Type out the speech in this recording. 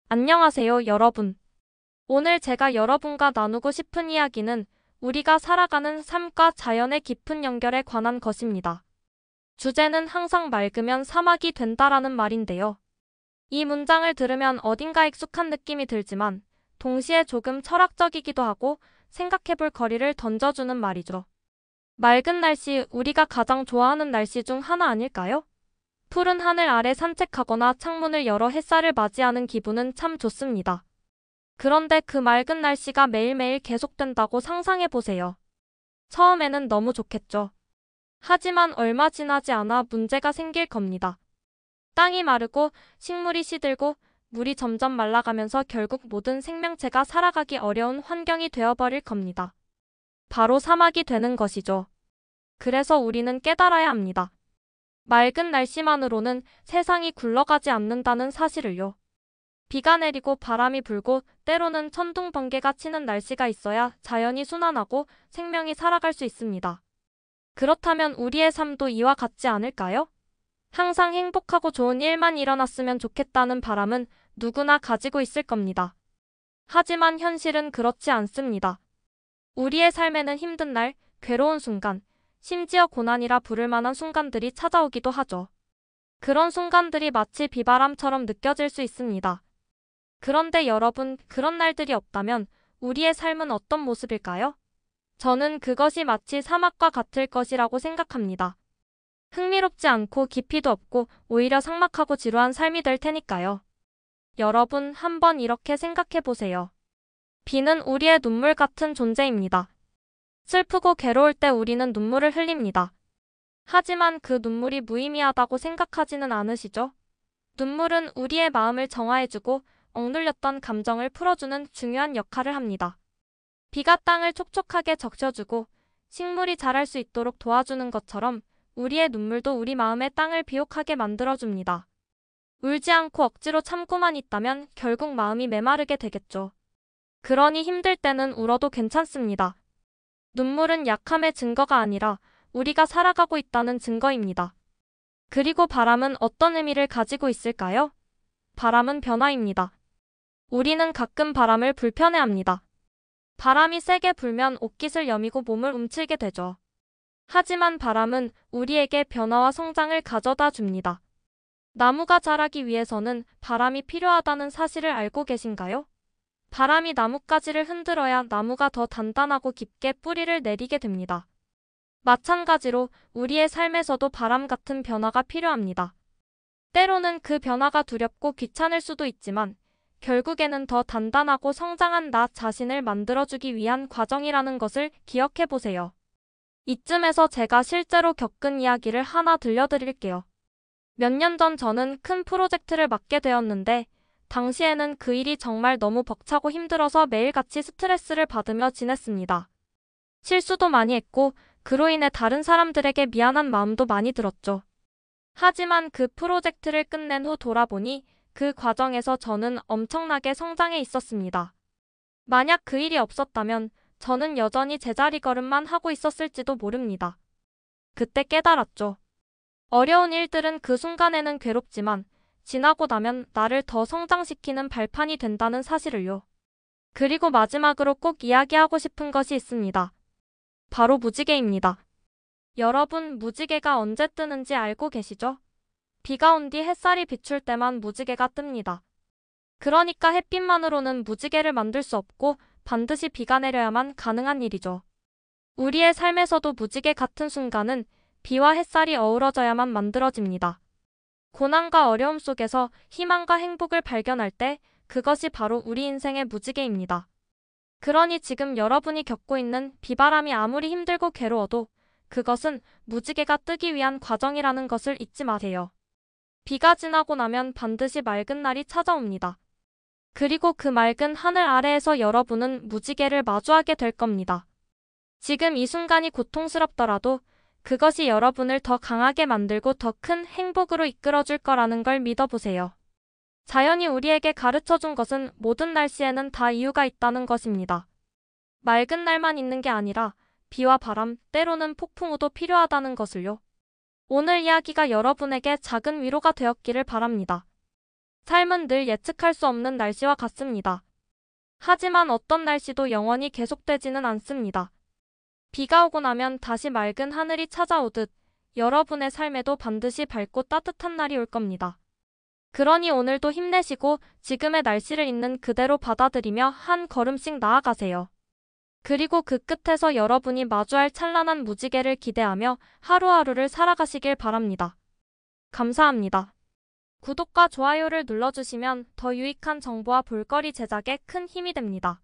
안녕하세요, 여러분. 오늘 제가 여러분과 나누고 싶은 이야기는 우리가 살아가는 삶과 자연의 깊은 연결에 관한 것입니다. 주제는 항상 맑으면 사막이 된다라는 말인데요. 이 문장을 들으면 어딘가 익숙한 느낌이 들지만 동시에 조금 철학적이기도 하고 생각해볼 거리를 던져주는 말이죠. 맑은 날씨, 우리가 가장 좋아하는 날씨 중 하나 아닐까요? 푸른 하늘 아래 산책하거나 창문을 열어 햇살을 맞이하는 기분은 참 좋습니다. 그런데 그 맑은 날씨가 매일매일 계속된다고 상상해보세요. 처음에는 너무 좋겠죠. 하지만 얼마 지나지 않아 문제가 생길 겁니다. 땅이 마르고 식물이 시들고 물이 점점 말라가면서 결국 모든 생명체가 살아가기 어려운 환경이 되어버릴 겁니다. 바로 사막이 되는 것이죠. 그래서 우리는 깨달아야 합니다. 맑은 날씨만으로는 세상이 굴러가지 않는다는 사실을요. 비가 내리고 바람이 불고 때로는 천둥 번개가 치는 날씨가 있어야 자연이 순환하고 생명이 살아갈 수 있습니다. 그렇다면 우리의 삶도 이와 같지 않을까요? 항상 행복하고 좋은 일만 일어났으면 좋겠다는 바람은 누구나 가지고 있을 겁니다. 하지만 현실은 그렇지 않습니다. 우리의 삶에는 힘든 날, 괴로운 순간, 심지어 고난이라 부를 만한 순간들이 찾아오기도 하죠. 그런 순간들이 마치 비바람처럼 느껴질 수 있습니다. 그런데 여러분, 그런 날들이 없다면 우리의 삶은 어떤 모습일까요? 저는 그것이 마치 사막과 같을 것이라고 생각합니다. 흥미롭지 않고 깊이도 없고 오히려 삭막하고 지루한 삶이 될 테니까요. 여러분, 한번 이렇게 생각해 보세요. 비는 우리의 눈물 같은 존재입니다. 슬프고 괴로울 때 우리는 눈물을 흘립니다. 하지만 그 눈물이 무의미하다고 생각하지는 않으시죠? 눈물은 우리의 마음을 정화해주고 억눌렸던 감정을 풀어주는 중요한 역할을 합니다. 비가 땅을 촉촉하게 적셔주고 식물이 자랄 수 있도록 도와주는 것처럼 우리의 눈물도 우리 마음의 땅을 비옥하게 만들어줍니다. 울지 않고 억지로 참고만 있다면 결국 마음이 메마르게 되겠죠. 그러니 힘들 때는 울어도 괜찮습니다. 눈물은 약함의 증거가 아니라 우리가 살아가고 있다는 증거입니다. 그리고 바람은 어떤 의미를 가지고 있을까요? 바람은 변화입니다. 우리는 가끔 바람을 불편해합니다. 바람이 세게 불면 옷깃을 여미고 몸을 움츠게 되죠. 하지만 바람은 우리에게 변화와 성장을 가져다 줍니다. 나무가 자라기 위해서는 바람이 필요하다는 사실을 알고 계신가요? 바람이 나뭇가지를 흔들어야 나무가 더 단단하고 깊게 뿌리를 내리게 됩니다. 마찬가지로 우리의 삶에서도 바람 같은 변화가 필요합니다. 때로는 그 변화가 두렵고 귀찮을 수도 있지만 결국에는 더 단단하고 성장한 나 자신을 만들어주기 위한 과정이라는 것을 기억해 보세요. 이쯤에서 제가 실제로 겪은 이야기를 하나 들려드릴게요. 몇 년 전 저는 큰 프로젝트를 맡게 되었는데 당시에는 그 일이 정말 너무 벅차고 힘들어서 매일같이 스트레스를 받으며 지냈습니다. 실수도 많이 했고 그로 인해 다른 사람들에게 미안한 마음도 많이 들었죠. 하지만 그 프로젝트를 끝낸 후 돌아보니 그 과정에서 저는 엄청나게 성장해 있었습니다. 만약 그 일이 없었다면 저는 여전히 제자리 걸음만 하고 있었을지도 모릅니다. 그때 깨달았죠. 어려운 일들은 그 순간에는 괴롭지만 지나고 나면 나를 더 성장시키는 발판이 된다는 사실을요. 그리고 마지막으로 꼭 이야기하고 싶은 것이 있습니다. 바로 무지개입니다. 여러분, 무지개가 언제 뜨는지 알고 계시죠? 비가 온 뒤 햇살이 비출 때만 무지개가 뜹니다. 그러니까 햇빛만으로는 무지개를 만들 수 없고 반드시 비가 내려야만 가능한 일이죠. 우리의 삶에서도 무지개 같은 순간은 비와 햇살이 어우러져야만 만들어집니다. 고난과 어려움 속에서 희망과 행복을 발견할 때 그것이 바로 우리 인생의 무지개입니다. 그러니 지금 여러분이 겪고 있는 비바람이 아무리 힘들고 괴로워도 그것은 무지개가 뜨기 위한 과정이라는 것을 잊지 마세요. 비가 지나고 나면 반드시 맑은 날이 찾아옵니다. 그리고 그 맑은 하늘 아래에서 여러분은 무지개를 마주하게 될 겁니다. 지금 이 순간이 고통스럽더라도 그것이 여러분을 더 강하게 만들고 더 큰 행복으로 이끌어줄 거라는 걸 믿어보세요. 자연이 우리에게 가르쳐준 것은 모든 날씨에는 다 이유가 있다는 것입니다. 맑은 날만 있는 게 아니라 비와 바람, 때로는 폭풍우도 필요하다는 것을요. 오늘 이야기가 여러분에게 작은 위로가 되었기를 바랍니다. 삶은 늘 예측할 수 없는 날씨와 같습니다. 하지만 어떤 날씨도 영원히 계속되지는 않습니다. 비가 오고 나면 다시 맑은 하늘이 찾아오듯 여러분의 삶에도 반드시 밝고 따뜻한 날이 올 겁니다. 그러니 오늘도 힘내시고 지금의 날씨를 있는 그대로 받아들이며 한 걸음씩 나아가세요. 그리고 그 끝에서 여러분이 마주할 찬란한 무지개를 기대하며 하루하루를 살아가시길 바랍니다. 감사합니다. 구독과 좋아요를 눌러주시면 더 유익한 정보와 볼거리 제작에 큰 힘이 됩니다.